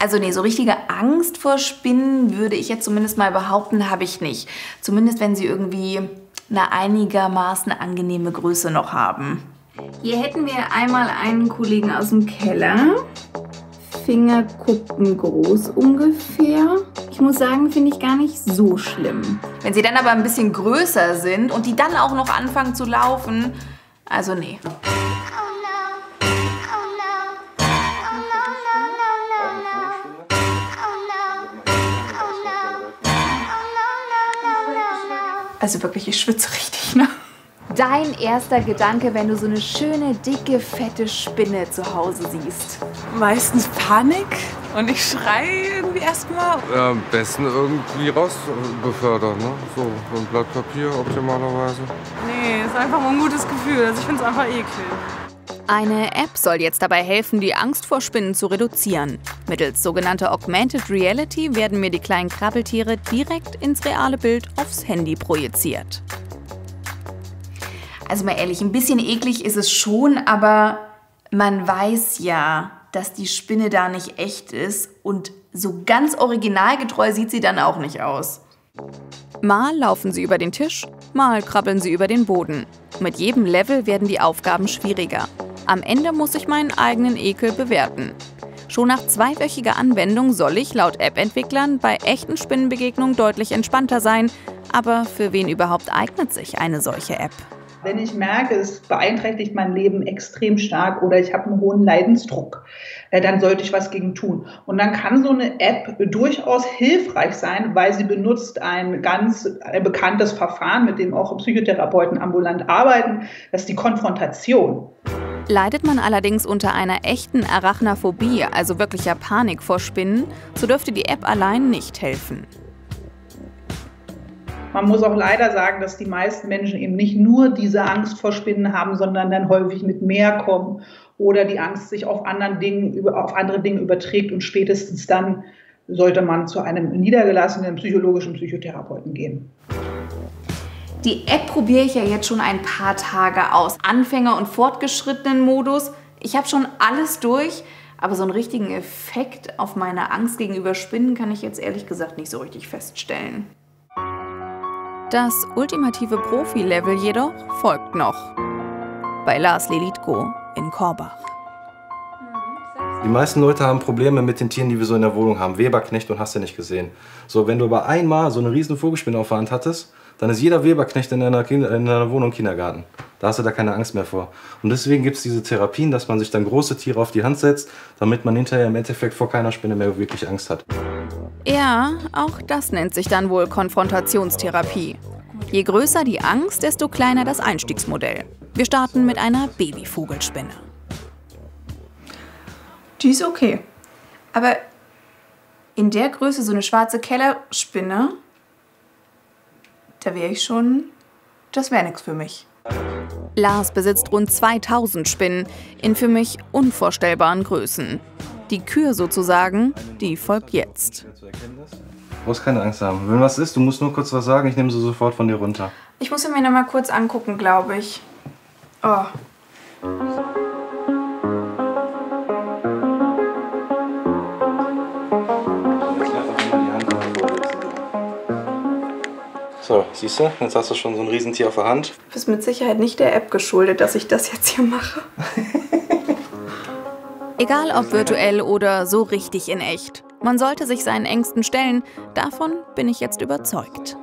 Also nee, so richtige Angst vor Spinnen würde ich jetzt zumindest mal behaupten, habe ich nicht. Zumindest wenn sie irgendwie eine einigermaßen angenehme Größe noch haben. Hier hätten wir einmal einen Kollegen aus dem Keller. Fingerkuppen groß ungefähr. Ich muss sagen, finde ich gar nicht so schlimm. Wenn sie dann aber ein bisschen größer sind und die dann auch noch anfangen zu laufen, also nee. Also wirklich, ich schwitze richtig, ne? Dein erster Gedanke, wenn du so eine schöne, dicke, fette Spinne zu Hause siehst? Meistens Panik und ich schreie irgendwie erstmal. Ja, am besten irgendwie raus befördern, ne? So ein Blatt Papier optimalerweise. Nee, ist einfach ein ungutes Gefühl. Also ich finde es einfach eklig. Eine App soll jetzt dabei helfen, die Angst vor Spinnen zu reduzieren. Mittels sogenannter Augmented Reality werden mir die kleinen Krabbeltiere direkt ins reale Bild aufs Handy projiziert. Also mal ehrlich, ein bisschen eklig ist es schon, aber man weiß ja, dass die Spinne da nicht echt ist und so ganz originalgetreu sieht sie dann auch nicht aus. Mal laufen sie über den Tisch, mal krabbeln sie über den Boden. Mit jedem Level werden die Aufgaben schwieriger. Am Ende muss ich meinen eigenen Ekel bewerten. Schon nach 2-wöchiger Anwendung soll ich laut App-Entwicklern bei echten Spinnenbegegnungen deutlich entspannter sein. Aber für wen überhaupt eignet sich eine solche App? Wenn ich merke, es beeinträchtigt mein Leben extrem stark oder ich habe einen hohen Leidensdruck, dann sollte ich was gegen tun. Und dann kann so eine App durchaus hilfreich sein, weil sie benutzt ein ganz bekanntes Verfahren, mit dem auch Psychotherapeuten ambulant arbeiten, das ist die Konfrontation. Leidet man allerdings unter einer echten Arachnophobie, also wirklicher Panik vor Spinnen, so dürfte die App allein nicht helfen. Man muss auch leider sagen, dass die meisten Menschen eben nicht nur diese Angst vor Spinnen haben, sondern dann häufig mit mehr kommen oder die Angst sich auf andere Dinge überträgt und spätestens dann sollte man zu einem niedergelassenen psychologischen Psychotherapeuten gehen. Die App probiere ich ja jetzt schon ein paar Tage aus. Anfänger- und fortgeschrittenen Modus. Ich habe schon alles durch, aber so einen richtigen Effekt auf meine Angst gegenüber Spinnen kann ich jetzt ehrlich gesagt nicht so richtig feststellen. Das ultimative Profi-Level jedoch folgt noch. Bei Lars Lelitko in Korbach. Die meisten Leute haben Probleme mit den Tieren, die wir so in der Wohnung haben. Weberknecht und hast du nicht gesehen. So, wenn du aber einmal so eine riesen Vogelspinne auf der Hand hattest, dann ist jeder Weberknecht in deiner Wohnung Kindergarten. Da hast du da keine Angst mehr vor. Und deswegen gibt es diese Therapien, dass man sich dann große Tiere auf die Hand setzt, damit man hinterher im Endeffekt vor keiner Spinne mehr wirklich Angst hat. Ja, auch das nennt sich dann wohl Konfrontationstherapie. Je größer die Angst, desto kleiner das Einstiegsmodell. Wir starten mit einer Babyvogelspinne. Die ist okay. Aber in der Größe so eine schwarze Kellerspinne, da wäre ich schon, das wäre nichts für mich. Lars besitzt rund 2000 Spinnen in für mich unvorstellbaren Größen. Die Kür sozusagen, die folgt jetzt. Du brauchst keine Angst haben. Wenn was ist, du musst nur kurz was sagen, ich nehme sie sofort von dir runter. Ich muss mir noch mal kurz angucken, glaube ich. Oh. So, siehst du? Jetzt hast du schon so ein Riesentier auf der Hand. Du bist mit Sicherheit nicht der App geschuldet, dass ich das jetzt hier mache. Egal ob virtuell oder so richtig in echt. Man sollte sich seinen Ängsten stellen. Davon bin ich jetzt überzeugt.